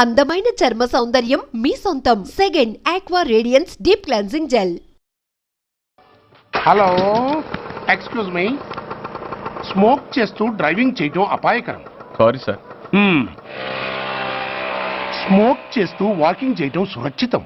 అందమైన చర్మ సౌందర్యం మీ సొంతం. Second aqua radiance deep cleansing gel. Hello, excuse me. Smoke చేస్తూ డ్రైవింగ్ చేయటం అపాయకరం. Sorry sir. స్మోక్ చేస్తూ వాకింగ్ చేయటం సురక్షితం.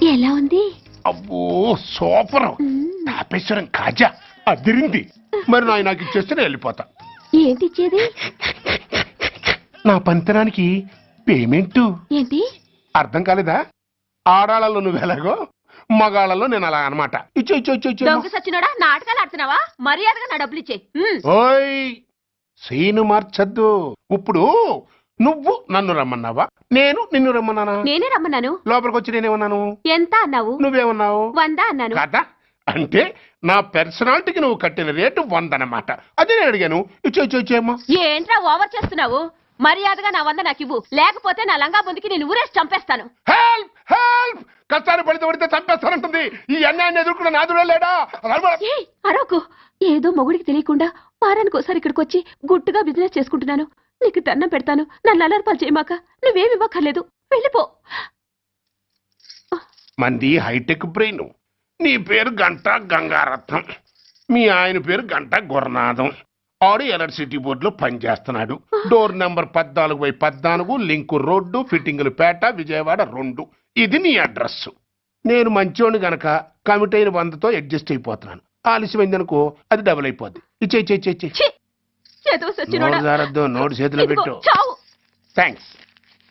ఎలా ఉంది? అబ్బో సూపర్. తాపేశ్వరం కాజా అదిరింది. మరి నాకు ఇచ్చేస్తే నేను వెళ్ళిపోతా. ఏంటి ఇచ్చేది? నా పంతనానికి పేమెంట్. ఏంటి అర్థం కాలేదా? ఆడాళ్ళలో నువ్వు ఎలాగో, మగాళ్ళలో నేను అలా అనమాట. ఇచ్చో ఇచ్చో ఇచ్చో ఇచ్చో. దొంగ సచ్చినోడా, నాటకాలు ఆడుతున్నావా? మర్యాదగా నా డబ్బులు ఇచ్చే. ఓయ్ సీను మార్చద్దు. ఇప్పుడు నువ్వు నన్ను రమ్మన్నావా, నేను నిన్ను రమ్మన్నానా? నేనే రమ్మన్నాను. లోపలికి వచ్చి నేనేమన్నాను? ఎంత అన్నావు? నువ్వేమన్నావు? 100 అన్నాను. కదా, అంటే నా పర్సనాలిటీకి నువ్వు కట్టిన రేటు 100 అన్నమాట. అదే నేను అడిగాను. ఇచ్చో ఇచ్చో ఇచ్చేమ్మా. ఏంట్రా ఓవర్ చేస్తున్నావు? మర్యాదగా నా 100 నాకు ఇవ్వు, లేకపోతే నా లంగా బొందికి నేను ఊరేసి చంపేస్తాను. Help help. కష్టాలు పడితే చంపేస్తానంటుంది. ఈ అన్యాయాన్ని ఎదుర్కొన్న నాదుడే లేడా? అరవకు. ఏదో మొగుడికి తెలియకుండా వారానికి ఒకసారి ఇక్కడికి వచ్చి గుట్టుగా బిజినెస్ చేసుకుంటున్నాను. నీకు దండం పెడతాను, నన్ను అలర్పాలు చేయమాక. నువ్వేమి ఇవ్వక్కర్లేదు, వెళ్ళిపో. మంది హైటెక్ బ్రెయిన్. నీ పేరు గంట గంగారత్నం, మీ ఆయన పేరు గంట గురునాథం. ఆడు ఎలక్ట్రిసిటీ బోర్డులో పనిచేస్తున్నాడు. డోర్ నెంబర్ 14/14, లింకు రోడ్డు, ఫిట్టింగులు పేట, విజయవాడ 2. ఇది నీ అడ్రస్. నేను మంచోని గనక కమిట్ అయిన 100తో అడ్జస్ట్ అయిపోతున్నాను. ఆలస్యమైందనుకో అది డబుల్ అయిపోద్ది. ఇచ్చే నోటు చేతిలో పెట్టు. థ్యాంక్స్.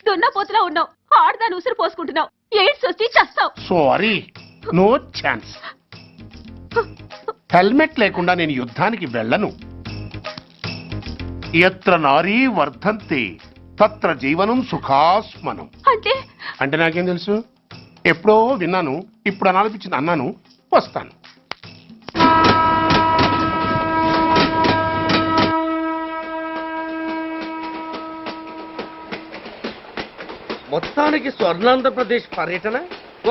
దున్నపోతులా ఉన్నావు, ఆడదాని ఉసురు పోసుకుంటున్నావు. ఎయిడ్స్ వచ్చి చస్తావు. Sorry, no chance. హెల్మెట్ లేకుండా నేను యుద్ధానికి వెళ్ళను. ఎత్ర నారీ వర్ధంతి తత్ర జీవనం సుఖాస్మనం. అంటే నాకేం తెలుసు? ఎప్పుడో విన్నాను, ఇప్పుడు అనాలనిపించింది అన్నాను. వస్తాను. మొత్తానికి స్వర్ణాంధ్రప్రదేశ్ పర్యటన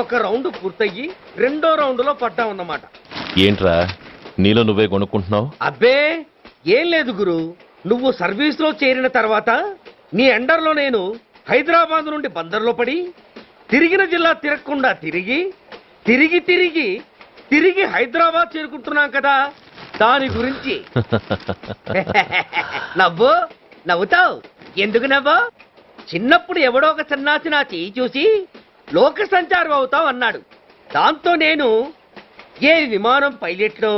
ఒక రౌండ్ పూర్తయ్యి 2వ రౌండ్లో పడ్డామన్నమాట. ఏంట్రా నీలో నువ్వే కొనుక్కుంటున్నావు? అబ్బే ఏం లేదు గురు. నువ్వు సర్వీస్ లో చేరిన తర్వాత నీ అండర్లో నేను హైదరాబాద్ నుండి బందర్లో పడి తిరిగిన జిల్లా తిరగకుండా తిరిగి తిరిగి తిరిగి తిరిగి హైదరాబాద్ చేరుకుంటున్నాం కదా, దాని గురించి. నవ్వుతావు ఎందుకు నవ్వు? చిన్నప్పుడు ఎవడో ఒక సన్నాసి నా చేయి చూసి లోక సంచారం అవుతావు అన్నాడు. దాంతో నేను ఏ విమానం పైలట్లో,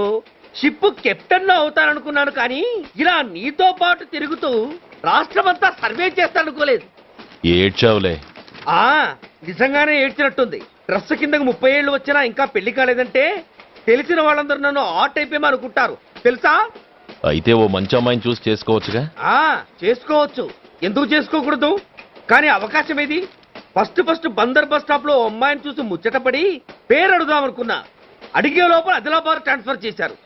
షిప్ కెప్టెన్ అవుతాననుకున్నాను. కానీ ఇలా నీతో పాటు తిరుగుతూ రాష్ట్రమంతా సర్వే చేస్తాననుకోలేదు. ఏడ్చావులే. నిజంగానే ఏడ్చినట్టుంది. డ్రెస్ కిందకు 30 ఏళ్ళు వచ్చినా ఇంకా పెళ్లి కాలేదంటే తెలిసిన వాళ్ళందరూ నన్ను ఆ టైపేమో అనుకుంటారు తెలుసా? అయితే ఓ మంచి అమ్మాయిని చూసి చేసుకోవచ్చుగా. చేసుకోవచ్చు, ఎందుకు చేసుకోకూడదు? కానీ అవకాశం ఏది? ఫస్ట్ బందర్ బస్ స్టాప్ లో అమ్మాయిని చూసి ముచ్చటపడి పేరు అడుగుదామనుకున్నా. అడిగే లోపల ఆదిలాబాద్ ట్రాన్స్ఫర్ చేశారు.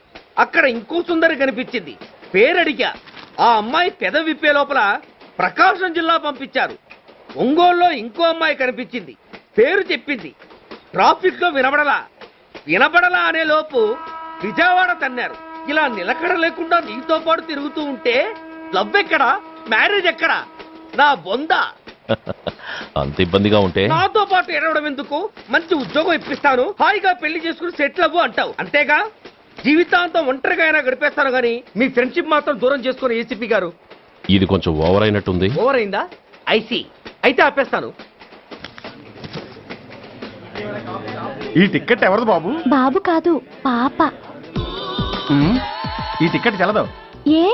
అక్కడ ఇంకో సుందరి కనిపించింది. పేరు అడిగా. ఆ అమ్మాయి పెద విప్పే లోపల ప్రకాశం జిల్లా పంపించారు. ఒంగోలులో ఇంకో అమ్మాయి కనిపించింది. పేరు చెప్పింది. ట్రాఫిక్ లో వినబడలా అనే లోపు విజయవాడ తన్నారు. ఇలా నిలకడ లేకుండా నీతో పాటు తిరుగుతూ ఉంటే లవ్ ఎక్కడా, మ్యారేజ్ ఎక్కడా? నా బొంద. అంత ఇబ్బందిగా ఉంటే నాతో పాటు ఎడవడం ఎందుకు? మంచి ఉద్యోగం ఇప్పిస్తాను, హాయిగా పెళ్లి చేసుకుని సెటిల్ అవ్వు అంటావు. అంతేగా, జీవితాంతం ఒంటరిగా అయినా గడిపేస్తాను. గానీ మీ ఫ్రెండ్షిప్ మాత్రం దూరం చేసుకుని ఏసీపీ గారు. ఇది కొంచెం ఓవర్ అయినట్టుంది. ఓవర్ అయిందా? ఐసీ. అయితే ఆపేస్తాను. ఈ టికెట్ ఎవరిది బాబు? బాబు కాదు, పాప. ఈ టికెట్ చెల్లదు. ఏ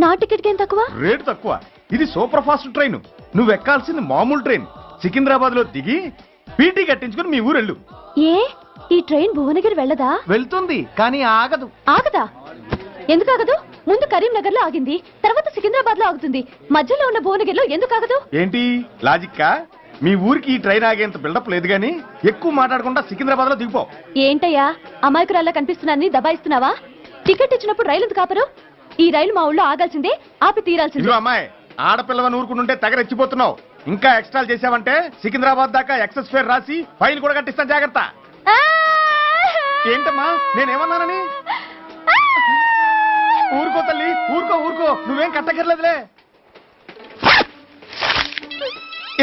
నా టికెట్ ఏం తక్కువ? రేటు తక్కువ. ఇది సూపర్ ఫాస్ట్ ట్రైన్. నువ్వు ఎక్కాల్సింది మామూలు ట్రైన్. సికింద్రాబాద్ లో దిగి పీటీ కట్టించుకుని మీ ఊరెళ్ళు. ఏ ఈ ట్రైన్ భువనగిరి వెళ్ళదా? వెళ్తుంది, కానీ ఆగదు. ఆగదా? ఎందుకు ఆగదు? ముందు కరీంనగర్ లో ఆగింది, తర్వాత సికింద్రాబాద్ లో ఆగుతుంది. మధ్యలో ఉన్న భువనగిరిలో ఎందుకు ఆగదు? ఏంటి లాజిక్కా? మీ ఊరికి ఈ ట్రైన్ ఆగేంత బిల్డప్ లేదు కానీ ఎక్కువ మాట్లాడకుండా సికింద్రాబాద్ లో దిగిపో. ఏంటయ్యా అమాయకురాల్లా కనిపిస్తున్నానని దబాయిస్తున్నావా? టికెట్ ఇచ్చినప్పుడు రైలు ఎందుకు కాపరు? ఈ రైలు మా ఊళ్ళో ఆగాల్సిందే, ఆపి తీరాల్సిందే. ఇదిగో అమ్మాయి, ఆడపిల్లవని ఊరుకుంటుంటే తెగరెచ్చిపోతున్నావు. ఇంకా ఎక్స్ట్రాలు చేసావంటే సికింద్రాబాద్ దాకా ఎక్సెస్ ఫేర్ రాసి ఫైన్ కూడా కట్టిస్తాను, జాగ్రత్త. ఏంటమ్మా నేనేమన్నానని? ఊరుకో తల్లి, ఊరుకో ఊరుకో, నువ్వేం కట్టకర్లేదులే.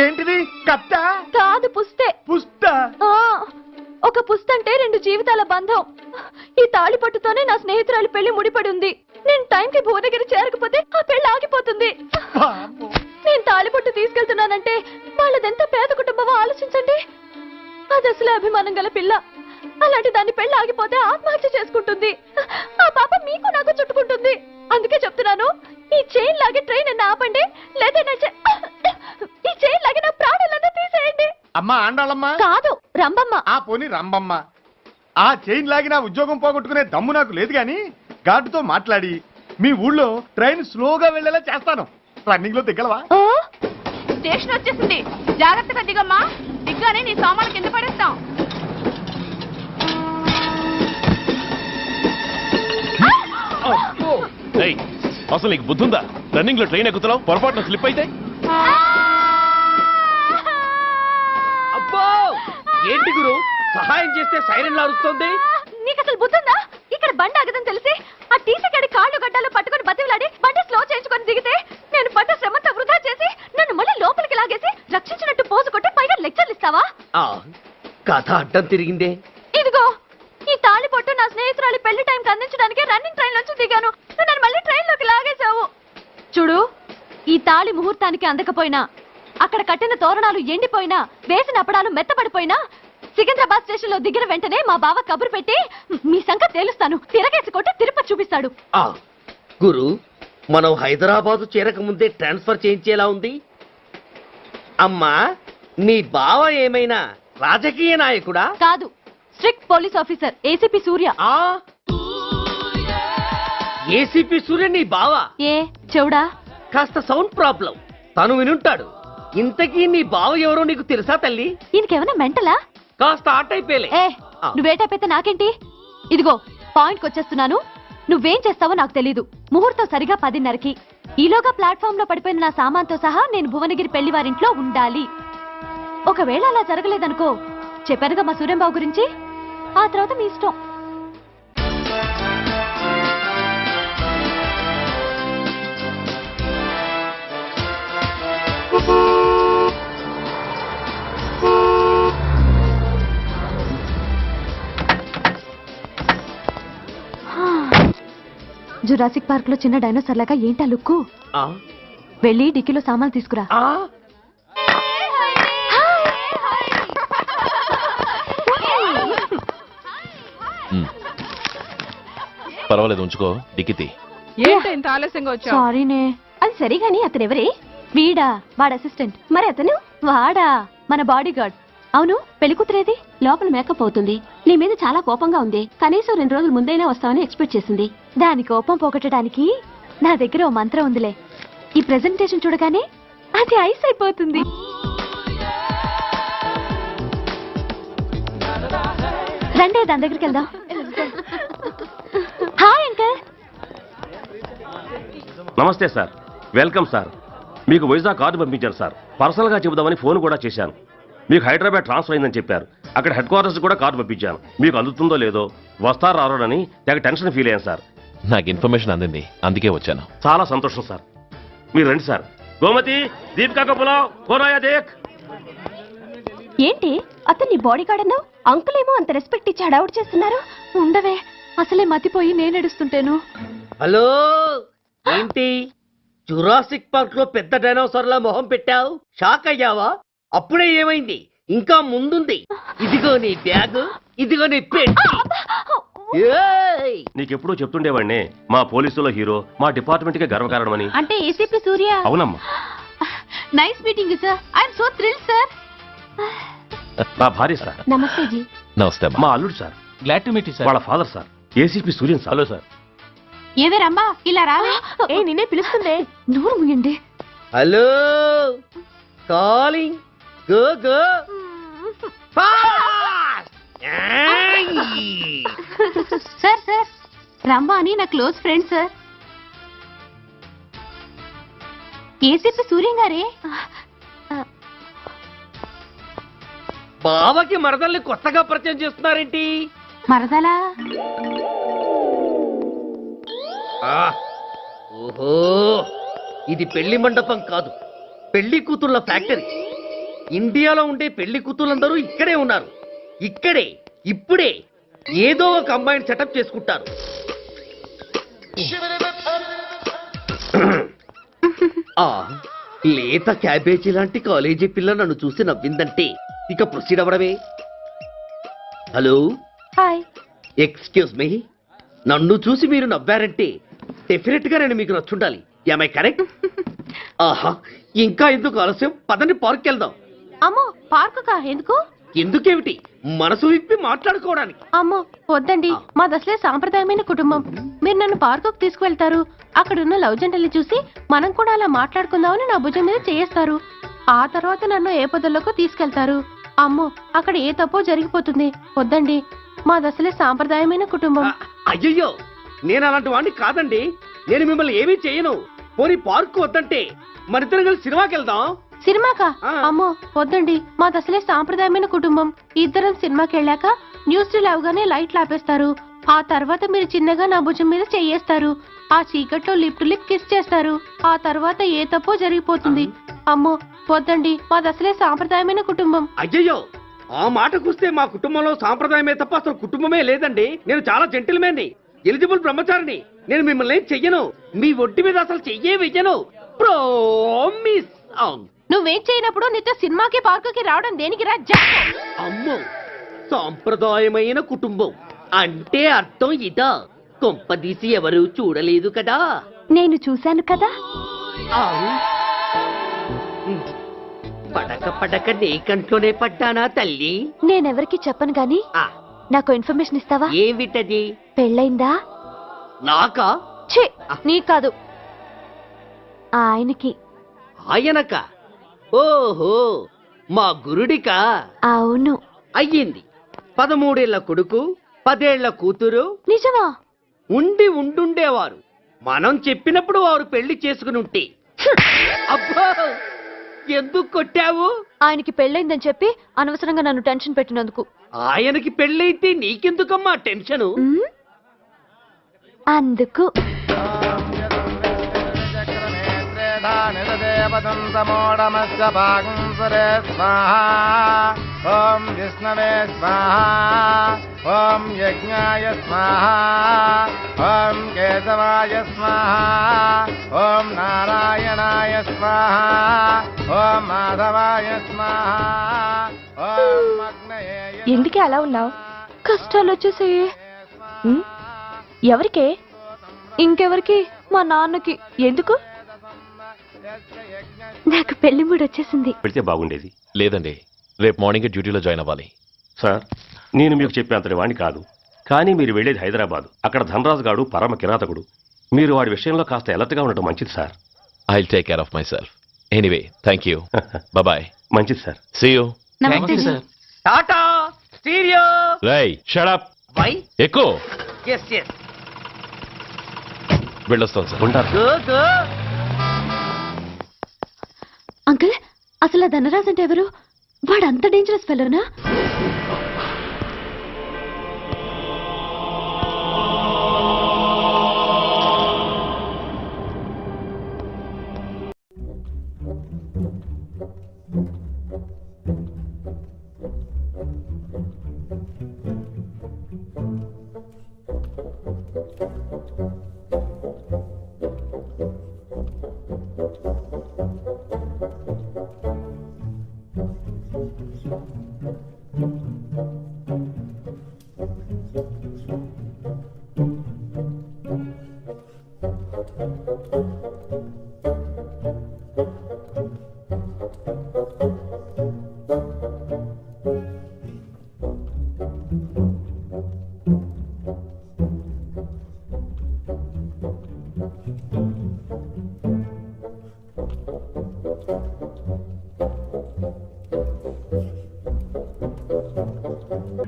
ఏంటిది కట్ట? కాదు పుస్తే. పుష్ట? ఒక పుస్తంటే 2 జీవితాల బంధం. ఈ తాళి పట్టుతోనే నా స్నేహితురాలి పెళ్లి ముడిపడి ఉంది. నేను టైంకి భువనగిరి చేరకపోతే ఆ పెళ్లి ఆగిపోతుంది. నేను తాళిపొట్టు తీసుకెళ్తున్నానంటే వాళ్ళదెంత పేద కుటుంబమో ఆలోచించండి. అది అసలు అభిమానం గల పిల్ల. అలాంటి దాన్ని పెళ్లి ఆగిపోతే ఆత్మహత్య చేసుకుంటుంది. ఆ పాప మీకు నాకు చుట్టుకుంటుంది. అందుకే చెప్తున్నాను, ఈ చైన్ లాగే ట్రైన్ అన్న ఆపండి, లేదా ఈ చైన్ లాగే నా ప్రాణాలన్నా తీసేయండి. అమ్మా ఆండాళమ్మ కాదు రంబమ్మ. ఆ పోని రంబమ్మ. ఆ చైన్ లాగి నా ఉద్యోగం పోగొట్టుకునే దమ్ము నాకు లేదు గాని గార్డుతో మాట్లాడి మీ ఊళ్ళో ట్రైన్ స్లోగా వెళ్లేలా చేస్తాను. రన్నింగ్ లో దిగలవా? స్టేషన్ వచ్చేసింది, జాగ్రత్తగా దిగమ్మా. దిగ్గానే నీ సామాన్లు కింద పడేస్తాం. ఏయ్, అసలు నీకు బుద్ధుందా? రన్నింగ్ లో ట్రైన్ ఎక్కుతున్నావు, పొరపాటున స్లిప్ అయితే? అబ్బో ఏంటి గురు, సహాయం చేస్తే సైరన్ అరుస్తుంది. నీకు అసలు బుద్ధుందా? ఇక్కడ బండి ఆగదని తెలిసి ఆ టీసీ గడి కాళ్ళు గడ్డాలు పట్టుకుని బతిలాడి బండి స్లో చేయించుకొని దిగితే నేను పడ్డ శ్రమంతా వృధా చేసి నన్ను మళ్ళీ లోపలికి లాగేసి రక్షించినట్టు పోజు కొట్టి పైగా లెక్చర్లు ఇస్తావా? కథ అడ్డం తిరిగిందే. ఇదిగో ఈ తాళి పొట్టు నా స్నేహితురాలి పెళ్లి టైంకి అందించడానికి రన్నింగ్ ట్రైన్ నుంచి దిగాను. నన్ను మళ్ళీ ట్రైన్ లోకి లాగేశావు. చూడు, ఈ తాళి ముహూర్తానికి అందకపోయినా, అక్కడ కట్టిన తోరణాలు ఎండిపోయినా, వేసిన అప్పడాలు మెత్తపడిపోయినా, సికింద్రాబాద్ స్టేషన్ లో దిగిన వెంటనే మా బావ కబురు పెట్టి మీ సంగతి తేలుస్తాను, తిరగేసి కొట్టి తిరుపతి చూపిస్తాడు. గురు, మనం హైదరాబాద్ చేరక ముందే ట్రాన్స్ఫర్ చేయించేలా ఉంది. అమ్మా, నీ బావ ఏమైనా రాజకీయ నాయకుడా? కాదు, స్ట్రిక్ట్ పోలీస్ ఆఫీసర్, ఏసీపీ సూర్య. ఏసీపీ సూర్య నీ బావ? ఏ చెవుడా? కాస్త సౌండ్ ప్రాబ్లం, తను వినుంటాడు. ఇంతకీ నీ బావ ఎవరో నీకు తెలుసా తల్లి? ఈయనకేమైనా మెంటలా? కాస్త ఆటైపోయలే. నువ్వేటైపోతే నాకేంటి? ఇదిగో పాయింట్కి వచ్చేస్తున్నాను. నువ్వేం చేస్తావో నాకు తెలీదు. ముహూర్తం సరిగా 10:30కి. ఈలోగా ప్లాట్ఫామ్ లో పడిపోయిన నా సామాన్తో సహా నేను భువనగిరి పెళ్లి వారింట్లో ఉండాలి. ఒకవేళ అలా జరగలేదనుకో, చెప్పానుగా మా సూర్యంబాబు గురించి, ఆ తర్వాత మీ ఇష్టం. జురాసిక్ పార్క్ లో చిన్న డైనోసార్ లాగా ఏంటా లుక్కు? వెళ్ళి డిక్కీలో సామాన్లు తీసుకురా. పర్వాలేదు, ఉంచుకో. డిక్కితి. ఏంటి ఇంత ఆలస్యంగా వచ్చావు? సారీనే. అది సరిగాని అతనెవరే? వీడా, వాడు అసిస్టెంట్. మరి అతను? వాడా, మన బాడీ గార్డ్. అవును, పెళ్లి కూతురేది? లోపల మేకప్ అవుతుంది. నీ మీద చాలా కోపంగా ఉంది. కనీసం 2 రోజుల ముందైనా వస్తావని ఎక్స్పెక్ట్ చేసింది. దాని కోపం పోగొట్టడానికి నా దగ్గర ఓ మంత్రం ఉందిలే. ఈ ప్రెజెంటేషన్ చూడగానే అది ఐస్ అయిపోతుంది. రండి, దాని దగ్గరికి వెళ్దాం. Hi uncle. నమస్తే సార్, వెల్కమ్ సార్. మీకు వైజాగ్ కార్డు పంపించాను సార్. పర్సనల్గా చెబుదామని ఫోన్ కూడా చేశాను. మీకు హైదరాబాద్ ట్రాన్స్ఫర్ అయిందని చెప్పారు. అక్కడ హెడ్ క్వార్టర్స్ కూడా కార్డు పంపించాను. మీకు అందుతుందో లేదో, వస్తారో రారోనని తెగ టెన్షన్ ఫీల్ అయ్యాను సార్. నాకు ఇన్ఫర్మేషన్ అందింది, అందుకే వచ్చాను. చాలా సంతోషం సార్. మీరు రండి సార్. గోమతి, దీపికా కపులావ్, కోనాయా దేక్. ఏంటి అతను నీ బాడీ గార్డ్ అన్నావు? అంకుల్ ఏమో అంత రెస్పెక్ట్ ఇచ్చి హడావుడు చేస్తున్నారు. ఉండవే, అసలే మతిపోయి నేను ఎడుస్తుంటేను. హలో, ఏంటి జురాసిక్ పార్క్ లో పెద్ద డైనోసార్ లా మొహం పెట్టావు? షాక్ అయ్యావా? అప్పుడే ఏమైంది? ఇంకా ముందుంది. ఇదిగో నీ బ్యాగ్, ఇదిగో నీ పెట్టి. నీకెప్పుడూ చెప్తుండేవాడిని, మా పోలీసులో హీరో, మా డిపార్ట్మెంట్ కే గర్వకారణమని. అంటే ఏసీపీ సూర్య? అవునమ్మా. Nice meeting sir. I'm so thrilled sir. నా భార్య సార్. నమస్తే జీ. నమస్తే అమ్మా. మా అల్లుడు sir. Glad to meet you sir. వాళ్ళ father sir, ACP Suryan sir. Hello sir. ఏవే రమ్మా, ఇలా రావే. ఏ నిన్నే పిలుస్తుందే. నోరు ముయండి. Hello, calling. Go go fast. ఏయ్! సార్ సార్ రమ్మ అని నా close friend sir. ACP Suryam గారే. బావకి మరదల్ని కొత్తగా పరిచయం చేస్తున్నారేంటి? మరదలా? ఓహో, ఇది పెళ్లి మండపం కాదు, పెళ్లి కూతుళ్ళ ఫ్యాక్టరీ. ఇండియాలో ఉండే పెళ్లి కూతుళ్ళందరూ ఇక్కడే ఉన్నారు. ఇక్కడే ఇప్పుడే ఏదో ఒక అమ్మాయిని సెటప్ చేసుకుంటారు. ఆ లేత క్యాబేజీ లాంటి కాలేజీ పిల్ల నన్ను చూసి నవ్విందంటే ఇక ప్రొసీడ్ అవ్వడమే. Hello, hi. ఎక్స్క్యూజ్ మీ, నన్ను చూసి మీరు నవ్వారంటే డెఫినెట్ గా నేను మీకు నచ్చుండాలి. I correct? ఆహా, ఇంకా ఎందుకు ఆలస్యం, పదండి పార్క్ వెళ్దాం. అమ్మో పార్కు కా? ఎందుకు? ఎందుకేమిటి, మనసు విప్పి మాట్లాడుకోవడానికి. అమ్మో వద్దండి, మాది అసలే సాంప్రదాయమైన కుటుంబం. మీరు నన్ను పార్కుకు తీసుకువెళ్తారు, అక్కడున్న లవ్ జంటల్ని చూసి మనం కూడా అలా మాట్లాడుకుందామని నా భుజం మీద చేస్తారు. ఆ తర్వాత నన్ను ఏ పొదల్లోకి తీసుకెళ్తారు. అమ్మో అక్కడ ఏ తప్పో జరిగిపోతుంది. వద్దండి, మాది అసలే సాంప్రదాయమైన కుటుంబం. అయ్యయ్యో, నేను అలాంటి వాడిని కాదండి. నేను మిమ్మల్ని ఏమీ చేయను. పోనీ పార్క్ వద్దంటే మరిద్దరం కలిసి సినిమాకి వెళ్దాం. సినిమాకా? అమ్మో వద్దండి, మాది అసలే సాంప్రదాయమైన కుటుంబం. ఇద్దరం సినిమాకి వెళ్ళాక న్యూస్ అవగానే లైట్లు ఆపేస్తారు. ఆ తర్వాత మీరు చిన్నగా నా భుజం మీద చెయ్యేస్తారు. ఆ చీకట్లో లిప్ టు లిప్ కిస్ చేస్తారు. ఆ తర్వాత ఏ తప్పో జరిగిపోతుంది. అమ్మో వద్దండి, మాది అసలే సాంప్రదాయమైన కుటుంబం. అయ్యయ్యో, ఆ మాటకొస్తే మా కుటుంబంలో సాంప్రదాయమే తప్ప అసలు కుటుంబమే లేదండి. నేను చాలా జెంటిల్మెన్ని, ఎలిజిబుల్ బ్రహ్మచారిని. నేను మిమ్మల్ని ఏం చెయ్యను, మీ ఒంటి మీద అసలు చెయ్యే వెయ్యను. ప్రామిస్. నువ్వేం చేయనప్పుడు నీతో సినిమాకి పార్కుకి రావడం దేనికి రా? అమ్మో, సాంప్రదాయమైన కుటుంబం అంటే అర్థం ఇదా? కొంపదీసి ఎవరు చూడలేదు కదా? నేను చూశాను కదా. పడక పడక నీ కంట్లోనే పడ్డానా తల్లి? నేనెవరికి చెప్పను గాని నాకు ఇన్ఫర్మేషన్ ఇస్తావా? ఏమిటది? పెళ్ళైందా? నాకా? ఛీ, నీ కాదు, ఆయనకి. ఆయనక? ఓహో, మా గురుడికా? అవును. అయ్యింది. 13 ఏళ్ల కొడుకు, 10 ఏళ్ల కూతురు. నిజమా? ఉండుండేవారు. మనం చెప్పినప్పుడు వారు పెళ్లి చేసుకుని ఉంటే. అబ్బా, ఎందుకు కొట్టావు? ఆయనకి పెళ్ళైందని చెప్పి అనవసరంగా నన్ను టెన్షన్ పెట్టినందుకు. ఆయనకి పెళ్ళైతే నీకెందుకమ్మా టెన్షను? అందుకు. ఓం విష్ణవే స్వాహా, ఓం యజ్ఞాయ స్వాహా, ఓం కేశవాయ స్వాహా, ఓం నారాయణాయ స్వాహా, ఓం మాధవాయ స్వాహా, ఓం అగ్నయే. ఎందుకే అలా ఉన్నావు? కష్టాలు వచ్చేసాయి. ఎవరికే? ఇంకెవరికి? మా నాన్నకి. ఎందుకు? నాకు పెళ్లి మూడు వచ్చేసింది. పెడితే బాగుండేది. లేదండి, రేపు మార్నింగ్ డ్యూటీలో జాయిన్ అవ్వాలి. సార్, నేను మీకు చెప్పేంతటి వాణ్ణి కాదు, కానీ మీరు వెళ్ళేది హైదరాబాద్. అక్కడ ధనరాజు గాడు పరమ కిరాతకుడు. మీరు వాడి విషయంలో కాస్త ఎలర్ట్గా ఉండటం మంచిది sir. I will take care of myself. Anyway, thank you. Bye. మంచిది సార్. See you. నమస్తే సార్. టాటా స్టీరియో. రేయ్, షట్ అప్. వై? ఎక్కువ. Yes yes. వెళ్ళొస్తాను సార్. ఉంటారు. Go go. అంకుల్, అసలు ఆ ధనరాజ్ అంటే ఎవరు? వాడు అంత డేంజరస్ ఫెలోనా?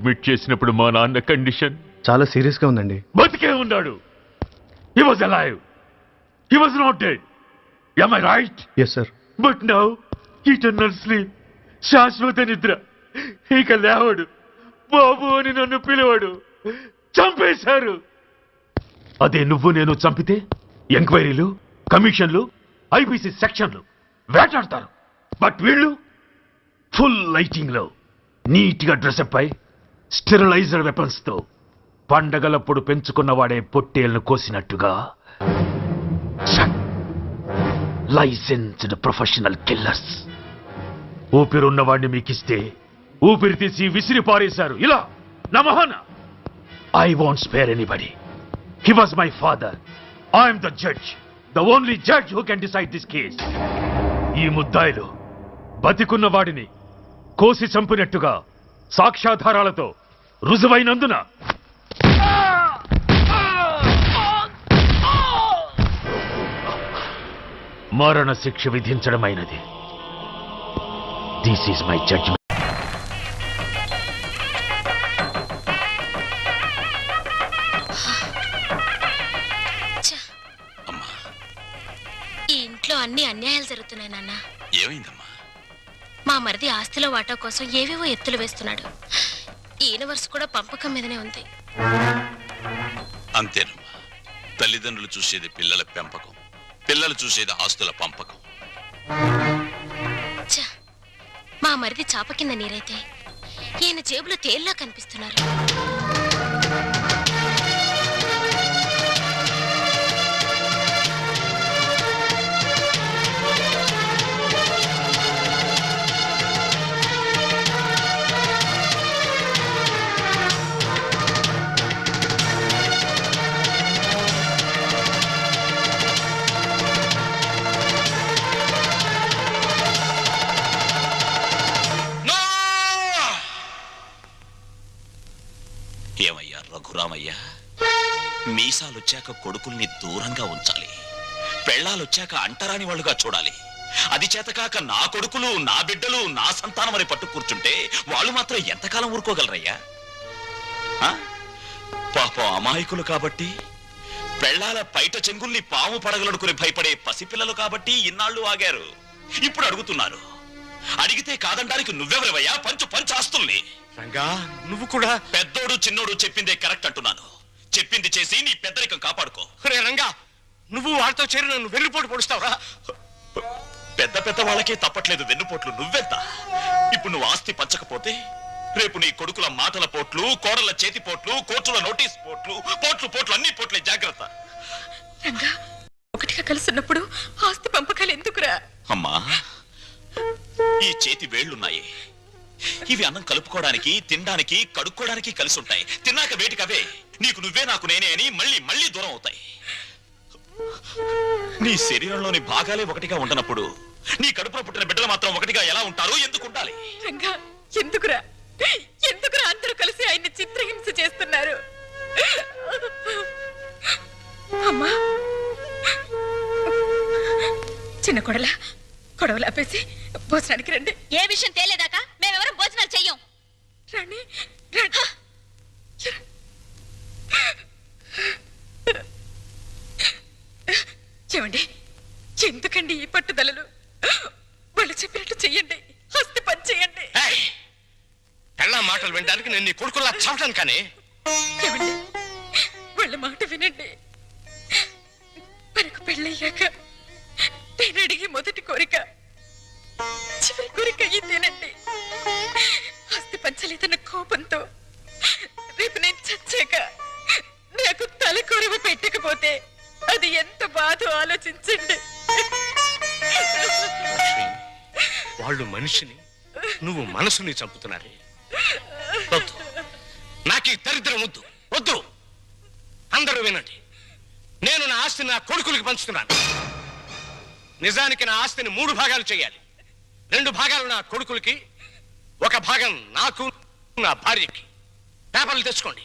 అడ్మిట్ చేసినప్పుడు మా నాన్న కండిషన్ చాలా సీరియస్ గా ఉందండి. బతికే ఉన్నాడు. He was alive, he was not dead. Am I right? Yes sir. But now eternal sleep, శాశ్వత నిద్ర. ఇక లేవడు, బాబు అని నన్ను పిలవడు. చంపేశారు. అదే నువ్వు నేను చంపితే ఎంక్వైరీలు, కమిషన్లు, ఐపీసీ సెక్షన్లు వేటాడతారు. బట్ వీళ్ళు ఫుల్ లైటింగ్ లో నీట్ గా డ్రెస్అప్ అయి స్టెరిలైజర్ వెపన్స్ తో పండగలప్పుడు పెంచుకున్న వాడే పొట్టేళ్లను కోసినట్టుగా లైసెన్స్డ్ ప్రొఫెషనల్ కిల్లర్స్. ఊపిరున్న వాడిని మీకిస్తే ఊపిరి తీసి విసిరి పారేశారు ఇలా నమహన. I won't spare anybody. He was my father. I'm the judge, the only judge who can decide this case. ఈ ముద్దాయిలు బతికున్న వాడిని కోసి చంపినట్టుగా సాక్ష్యాధారాలతో రుజువైనందున మరణ శిక్ష విధించడమైనది. This is my judgement. ఈ ఇంట్లో అన్ని అన్యాయాలు జరుగుతున్నాయి నాన్న. ఏమైందమ్మా? మా మరిది ఆస్తిలో వాటా కోసం ఏవేవో ఎత్తులు వేస్తున్నాడు. ఈ యూనివర్స్ కూడా పంపకం మీదనే ఉంది. అంతేనమ్మా, తల్లిదండ్రులు చూసేది పిల్లల పెంపకం, పిల్లలు చూసేది ఆస్తుల పంపకం. మా మరిది చాప కింద నీరైతే ఈయన జేబులో తేల్లా కనిపిస్తున్నారు. ఏమయ్యా రఘురామయ్యా, మీసాలొచ్చాక కొడుకుల్ని దూరంగా ఉంచాలి, పెళ్ళాలొచ్చాక అంటరాని వాళ్ళుగా చూడాలి. అది చేతకాక నా కొడుకులు, నా బిడ్డలు, నా సంతానం అని పట్టు కూర్చుంటే వాళ్ళు మాత్రం ఎంతకాలం ఊరుకోగలరయ్యా? పాపం అమాయకులు కాబట్టి, పెళ్ళాల పైట చెంగుల్ని పాము పడగలడుకుని భయపడే పసిపిల్లలు కాబట్టి ఇన్నాళ్ళు ఆగారు. ఇప్పుడు అడుగుతున్నారు. అడిగితే కాదండానికి నువ్వెవరివయ్యా? పంచు ఆస్తుల్ని. రంగా, నువ్వు కూడా పెద్దోడు చిన్నోడు చెప్పిందే కరెక్ట్ అంటున్నాను. చెప్పింది చేసి నీ పెద్దరికం కాపాడుకో. రే రంగా, నువ్వు వాడితో చేరి నన్ను వెన్నుపోటు పొడుస్తావురా? పెద్ద వాళ్ళకే తప్పట్లేదు వెన్నుపోట్లు, నువ్వెంత? ఇప్పుడు నువ్వు ఆస్తి పంచకపోతే రేపు నీ కొడుకుల మాటల పోట్లు, కోడల చేతి పోట్లు, కోర్టుల నోటీస్ పోట్లు, పోట్లు అన్ని పోట్లే. జాగ్రత్త. రంగా, ఒకటిగా కలుసున్నప్పుడు ఆస్తి పంపకాలు ఎందుకురా? అమ్మా, ఈ చేతి వేళ్లున్నాయి, ఇవి అన్నం కలుపుకోవడానికి, తినడానికి, కడుక్కోవడానికి కలిసి ఉంటాయి. తిన్నాక వేటికవే నీకు నువ్వే నాకు నేనే అని మళ్ళీ దూరం అవుతాయి. నీ శరీరంలోని భాగాలే ఒకటిగా ఉండనప్పుడు నీ కడుపులో పుట్టిన బిడ్డలు మాత్రం ఒకటిగా ఎలా ఉంటారు? ఎందుకు ఉండాలి? రంగా, ఎందుకురా అందరూ కలిసి ఆయన్ని చిత్రహింస చేస్తున్నారు? అమ్మా, చిన్న కొడవలు ఆపేసి భోజనానికి రండి. ఏ విషయం తేలేదాకా మేమెవరం భోజనాలు చెయ్యం. రండి. చెవండి, ఎందుకండి ఈ పట్టుదలలు? వాళ్ళు చెప్పినట్టు చెయ్యండి, ఆస్తి పని చెయ్యండి. పెళ్ళా మాటలు వినడానికి నేను నీ కొడుకులా చావటాను. కానీ చెవండి, వాళ్ళ మాట వినండి. మనకు పెళ్ళయ్యాక నేను అడిగి మొదటి కోరిక, చివరి కోరిక ఇదేనండి. ఆస్తి పంచలేదన్న కోపంతో రేపు నేను చచ్చాక నాకు తలకొరవ పెట్టకపోతే అది ఎంత బాధో ఆలోచించండి. వాళ్ళు మనిషిని, నువ్వు మనసుని చంపుతున్నారే. నాకు ఈ దరిద్రం వద్దు. అందరూ వినండి, నేను నా ఆస్తిని నా కొడుకులకి పంచుతున్నాను. నిజానికి నా ఆస్తిని 3 భాగాలు చేయాలి. 2 భాగాలు నా కొడుకులకి, 1 భాగం నాకు, నా భార్యకి. పేపర్లు తెచ్చుకోండి.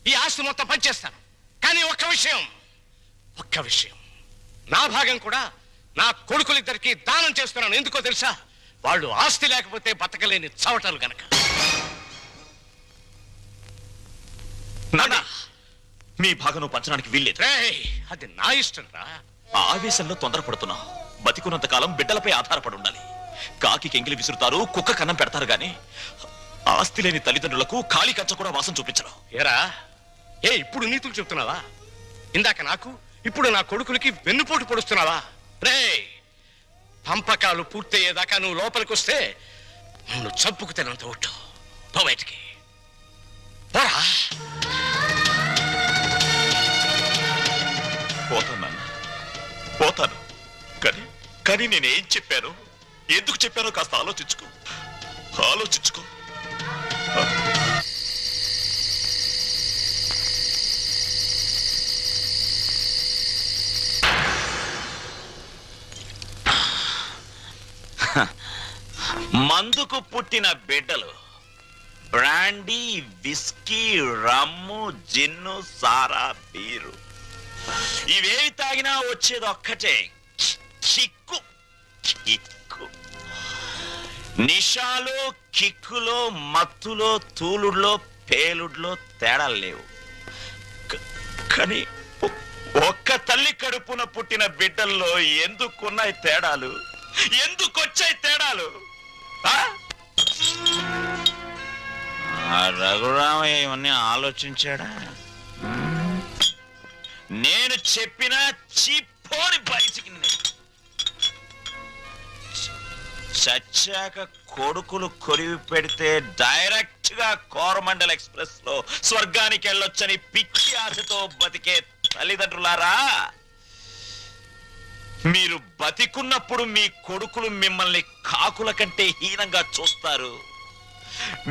ఈ ఆస్తి మొత్తం పంచేస్తాను. కానీ ఒక్క విషయం, నా భాగం కూడా నా కొడుకులిద్దరికి దానం చేస్తున్నాను. ఎందుకో తెలుసా? వాళ్ళు ఆస్తి లేకపోతే బతకలేని చవటలు గనక. నాన్న మీ భాగం నువ్వు పంచడానికి వీల్లేదు. అది నా ఇష్టం రా. ఆ ఆవేశంలో తొందరపడుతున్నావు. బతికున్నంత కాలం బిడ్డలపై ఆధారపడి ఉండాలి. కాకి ఎంగిలి విసురుతారు, కుక్క కన్నం పెడతారు గాని ఆస్తి లేని తల్లిదండ్రులకు ఖాళీ కంచ కూడా వాసం చూపించరు. ఏరా ఇప్పుడు నీతులు చెప్తున్నావా? ఇందాక నాకు ఇప్పుడు నా కొడుకులకి వెన్నుపోటు పొడుస్తున్నావా? రే పంపకాలు పూర్తయ్యేదాకా నువ్వు లోపలికి వస్తే నువ్వు చంపుకు తినంత ఒట్టు. పో బయటికి పోరా. పోతాను నాన్న, పోతాను. కానీ నేనేం చెప్పాను, ఎందుకు చెప్పానో కాస్త ఆలోచించుకో. మందుకు పుట్టిన బిడ్డలు బ్రాండీ, విస్కీ, రమ్ము, జిన్ను, సారా, బీరు ఇవేవి తాగినా వచ్చేది ఒక్కటే, కిక్కు. నిషాలో, కిక్కులో, మత్తులో, తూలుడులో, పేలుడులో తేడాలు లేవు. కానీ ఒక్క తల్లి కడుపున పుట్టిన బిడ్డల్లో ఎందుకున్నాయి తేడాలు? ఎందుకొచ్చాయి తేడాలు? రఘురామయ్య ఇవన్నీ ఆలోచించాడా? నేను చెప్పిన చిప్పోని బయటికి చచ్చాక కొడుకులు కొరివి పెడితే డైరెక్ట్ గా కోరమండల్ ఎక్స్ప్రెస్ లో స్వర్గానికి వెళ్ళొచ్చని పిచ్చి ఆశతో బతికే తల్లిదండ్రులారా, మీరు బతికున్నప్పుడు మీ కొడుకులు మిమ్మల్ని కాకుల కంటే హీనంగా చూస్తారు.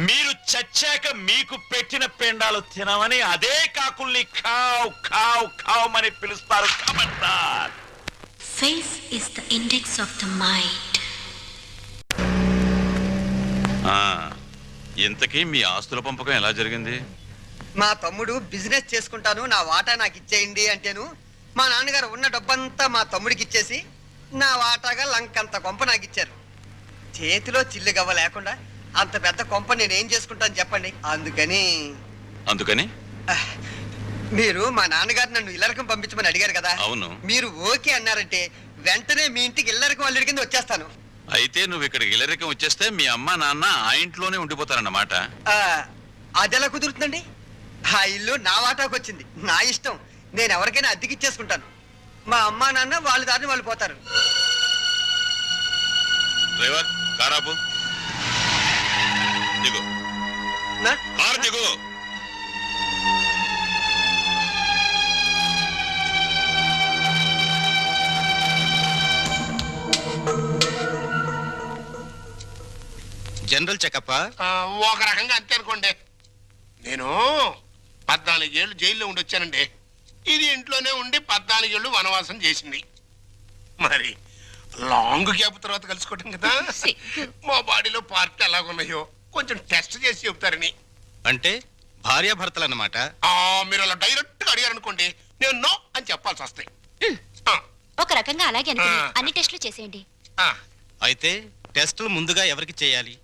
మీరు చచ్చాక మీకు పెట్టిన పెండాలు తినమని అదే కాకుల్ని ఖావ్ ఖావ్ ఖావ్ అని పిలుస్తారు. కమంటార్. Face is the index of the mind. ఇంతకీ మీ ఆస్తుల పంపకం ఎలా జరిగింది? మా తమ్ముడు బిజినెస్ చేసుకుంటాను, నా వాటా నాకు ఇచ్చేయండి అంటేను మా నాన్నగారు ఉన్న డబ్బంతా మా తమ్ముడికి ఇచ్చేసి నా వాటాగా లంకంత కొంప నాకు ఇచ్చారు. చేతిలో చిల్లు గవ్వ లేకుండా అంత పెద్ద కొంప నేనేం చేసుకుంటాను చెప్పండి. అందుకని మీరు మా నాన్నగారు నన్ను ఇల్లరకం పంపించమని అడిగారు కదా. అవును. మీరు ఓకే అన్నారంటే వెంటనే మీ ఇంటికి ఇల్లరకం అల్లుడి కింద వచ్చేస్తాను. అయితే నువ్వు ఇక్కడికి ఇల్లరికం వచ్చేస్తే మీ అమ్మ నాన్న ఆ ఇంట్లోనే ఉండిపోతారన్నమాట. అదెలా కుదురుతుందండి? ఆ ఇల్లు నా వాటాకు వచ్చింది, నా ఇష్టం. నేను ఎవరికైనా అద్దెకిచ్చేసుకుంటాను. మా అమ్మా నాన్న వాళ్ళ దారిని వాళ్ళు పోతారు. డ్రైవర్ కారాపు దిగు. కారు దిగు. జనరల్ చెకప్ ఒక రకంగా అంతే అనుకోండి. నేను 14 ఏళ్ళు జైల్లో ఉండి వచ్చానండి. ఇది ఇంట్లోనే ఉండి 14 ఏళ్ళు వనవాసం చేసింది. మరి లాంగ్ గ్యాప్ తర్వాత కలుసుకోవటం కదా. మా బాడీలో పార్ట్ ఎలాగున్నాయో కొంచెం టెస్ట్ చేసి చెప్తారని. అంటే భార్యాభర్తలు అన్నమాట. మీరు అలా డైరెక్ట్ గా అడిగారనుకోండి, నేను నో అని చెప్పాల్సి వస్తాయి. ఒక రకంగా అలాగే అన్ని టెస్టులు చేసేయండి. అయితే టెస్టులు ముందుగా ఎవరికి చేయాలి?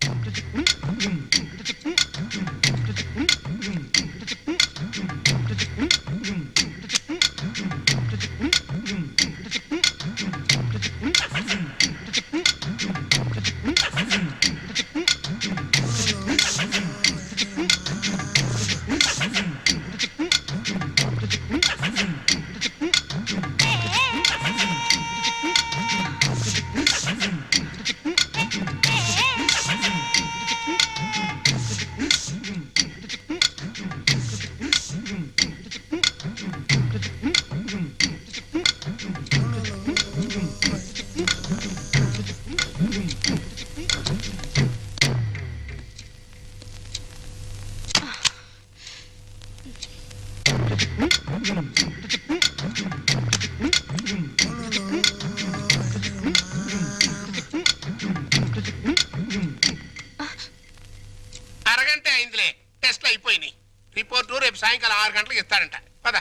అరగంట అయిందిలే, టెస్ట్లు అయిపోయినాయి. రిపోర్టు రేపు సాయంకాలం 6 గంటలకు ఇస్తాడంట. పద.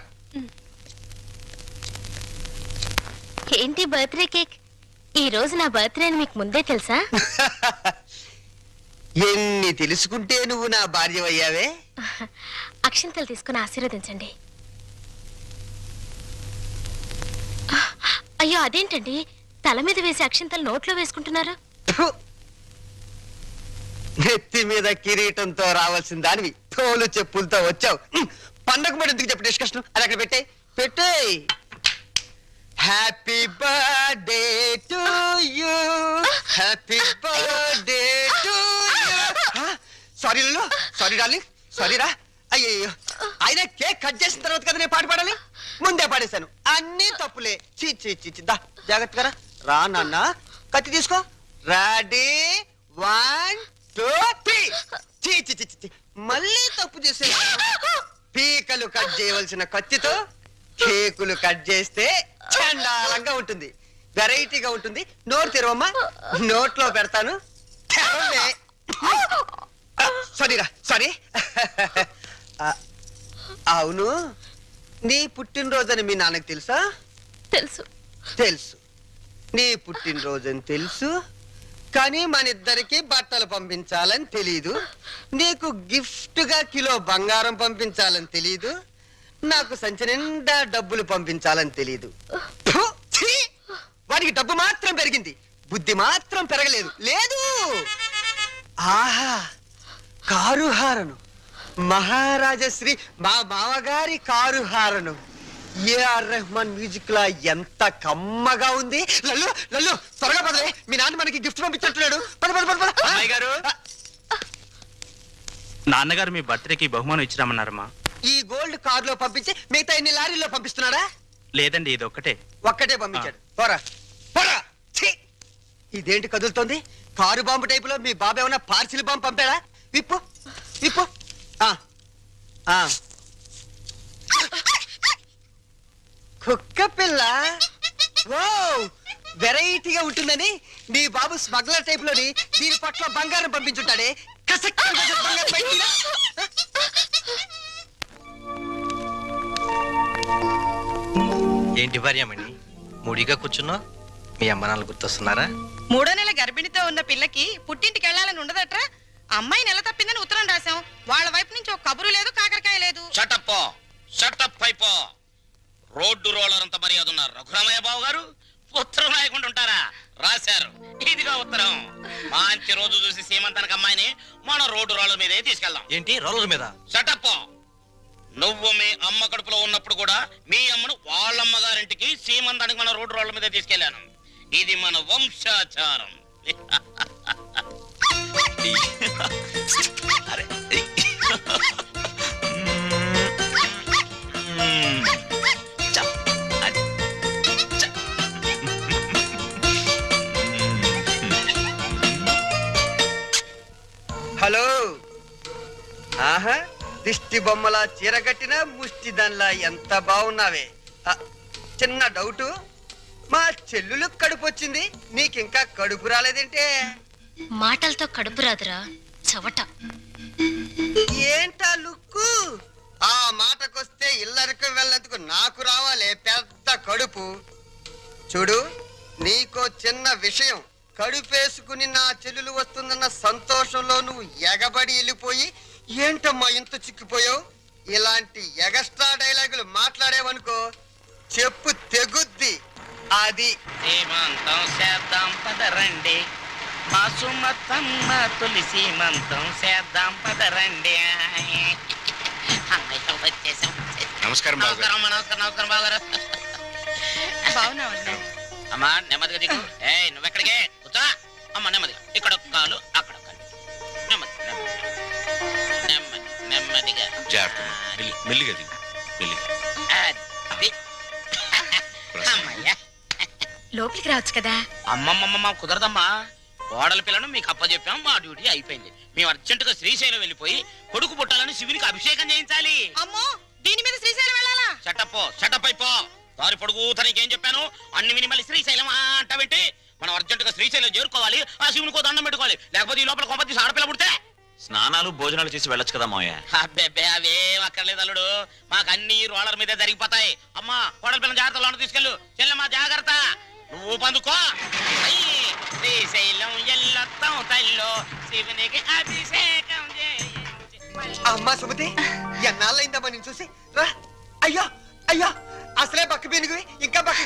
ఏంటి బర్త్డే కేక్? ఈ రోజు నా బర్త్డే అని మీకు ముందే తెలుసా? ఎన్ని తెలుసుకుంటే నువ్వు నా భార్యవయ్యావే. అక్షింతలు తీసుకుని ఆశీర్వదించండి. అయ్యో అదేంటండి, తల మీద వేసి అక్షింతలు నోట్లో వేసుకుంటున్నారు? నెత్తి మీద కిరీటంతో రావాల్సిన దానివి తోలు చెప్పులతో వచ్చావు. పండగ మరి ఎందుకు చెప్పు డిస్కషన్, అది అక్కడ పెట్టే. Happy birthday to you, happy birthday to you. Sorry లలో, సారీ డార్లింగ్, సారీ రా. అయ్యో ఆయన కేక్ కట్ చేసిన తర్వాత కదా నేను పాట పాడాలి, ముందే పాడేశాను. అన్ని తప్పులే. చీ చీ చీ దా, జాగ్రత్తగా రా నాన్న. కత్తి తీసుకో. రెడీ 1 2 3. చీ చీ చీ చీ, మళ్ళీ తప్పు చేసే. పీకలు కట్ చేయవలసిన కత్తితో కేకులు కట్ చేస్తే చండాలంగా ఉంటుంది, వెరైటీగా ఉంటుంది. నోరు తెరవమ్మా, నోట్లో పెడతాను. సారీరా, సారీ. అవును, నీ పుట్టినరోజని మీ నాన్నకు తెలుసా? తెలుసు. తెలుసు, నీ పుట్టినరోజని తెలుసు, కానీ మన ఇద్దరికి బట్టలు పంపించాలని తెలీదు. నీకు గిఫ్ట్ గా కిలో బంగారం పంపించాలని తెలీదు. నాకు సంచి నిండా డబ్బులు పంపించాలని తెలీదు. వాడికి డబ్బు మాత్రం పెరిగింది, బుద్ధి మాత్రం పెరగలేదు. లేదు. ఆహా, కారు హారను, మహారాజశ్రీ మా మామగారి car horn. AR Rahman music లా ఎంత కమ్మగా ఉంది. లల్లు లల్లు త్వరగా పదవే, మీ నాన్న మనకి గిఫ్ట్ పంపించట్లేడు. పద పద పద పద. అమ్మాయి గారు, నాన్నగారు మీ బర్త్డేకి బహుమానం ఇచ్చిరామన్నారమ్మా. ఈ గోల్డ్ కార్ లో పంపించి మిగతా ఎన్ని లారీల్లో పంపిస్తున్నాడా? లేదండి, ఇది ఒక్కటే పంపించాడు. పోరా పోరా. ఇదేంటి కదులుతోంది? కారు బాంబు టైపులో మీ బాబు ఏమన్నా పార్సిల్ బాంబు పంపాడా? విప్పు విప్పు. కుక్క పిల్ల. ఓ, వెరైటీగా ఉంటుందని నీ బాబు స్మగ్లర్ టైప్ లోని దీని పట్ల బంగారం పంపించుంటాడే. బంగారం బయట. ఏంటి భార్యమణి మూడిగా కూర్చున్నా? మీ అమ్మ నాన్న గుర్తొస్తున్నారా? 3వ నెల గర్భిణితో ఉన్న పిల్లకి పుట్టింటికి వెళ్ళాలని ఉండదట్రా. అమ్మాయి నెల తప్పిందని ఉత్తరం రాశాం. వాళ్ళ వైపు నుంచి ఒక కబురు లేదు, కాకరకాయ లేదు. షటప్ అయిపో. రోడ్డు రోలర్ అంత మర్యాద ఉన్నారు రఘురామయ్య బాబు గారు. ఉత్తరం రాయకుండా ఉంటారా? రాశారు. ఇదిగా ఉత్తరం. మంచి రోజు చూసి సీమంతానికి అమ్మాయిని మన రోడ్డు రోలర్ మీదే తీసుకెళ్దాం. ఏంటి రోలర్ మీద? షటప్. నువ్వు మీ అమ్మ కడుపులో ఉన్నప్పుడు కూడా మీ అమ్మను వాళ్ళమ్మగారింటికి సీమంతానికి మన రోడ్డు రోలర్ మీదే తీసుకెళ్లాను. ఇది మన వంశాచారం. హలో. ఆహా, దిష్టి బొమ్మలా చీరగట్టిన ముష్టి దానిలా ఎంత బాగున్నావే. చిన్న డౌటు, మా చెల్లులు కడుపు వచ్చింది, నీకింకా కడుపు రాలేదేంటే? మాటలతో కడుపు రాదురా చవట. ఏంటా లుక్కు? ఆ మాటకొస్తే ఇల్లరికి వెళ్ళేందుకు నాకు రావాలే పెద్ద కడుపు. చూడు, నీకో చిన్న విషయం. కడుపేసుకుని నా చెల్లెలు వస్తుందన్న సంతోషంలో నువ్వు ఎగబడి వెళ్ళిపోయి ఏంటమ్మా ఇంత చిక్కిపోయావు? ఇలాంటి ఎగస్ట్రా డైలాగులు మాట్లాడేవనుకో చెప్పు తెగుద్ది. అది సీమంతం చేద్దాం పదరండి, మా సుమతమ్మ తొలి సీమంతం చేద్దాం పదరండి. నమస్కారం నమస్కారం నమస్కారం బాగారు. బాగున్నావు అమ్మా నెమ్మదిగా దిగు. నువ్వెక్కడికే కూర్చో. అమ్మ నెమ్మదిగా, ఇక్కడ ఒక కాలు అక్కడ ఒక కాలు. నెమ్మది నెమ్మది నెమ్మదిగా మెల్లిగా దిగు. అమ్మయ్యా. లోపలికి రావచ్చు కదా. అమ్మమ్మమ్మ కుదరదమ్మా. కోడల పిల్లను మీకు అప్పచెప్పాం, మా డ్యూటీ అయిపోయింది. మేము అర్జెంటుగా శ్రీశైలం వెళ్ళిపోయి కొడుకు పుట్టాలని శివునికి అభిషేకం చేయించాలి. అమ్మో, దీని మీద శ్రీశైలం వెళ్ళాలా? షటప్ అయిపో. దారి పొడుగు తనకేం చెప్పాను అన్ని విని మళ్ళీ శ్రీశైలం అంటావేంటి? మనం అర్జెంటుగా శ్రీశైలం చేరుకోవాలి, ఆ శివునికో దండం పెట్టుకోవాలి. లేకపోతే ఈ లోపల కొంపతి ఆడపిల్ల పుడితే స్నానాలు భోజనాలు చేసి వెళ్ళొచ్చు కదా మావయ్య. అబ్బే అవేం అక్కర్లేదు అల్లుడు, మాకు అన్ని రోలర్ మీదే జరిగిపోతాయి. అమ్మా కోడల పిల్లల జాగ్రత్తలో తీసుకెళ్ళు. చెల్లెమ్మా జాగ్రత్త, నువ్వు పందుకో. శ్రీశైలం ఎల్లొత్తం తల్లో శివునికి అభిషేకం అమ్మా సుమతి ఎన్నాళ్ళైందమ్మా నేను చూసి రా. అయ్యో అయ్యో అసలే బక్క పీనుగువి ఇంకా బక్క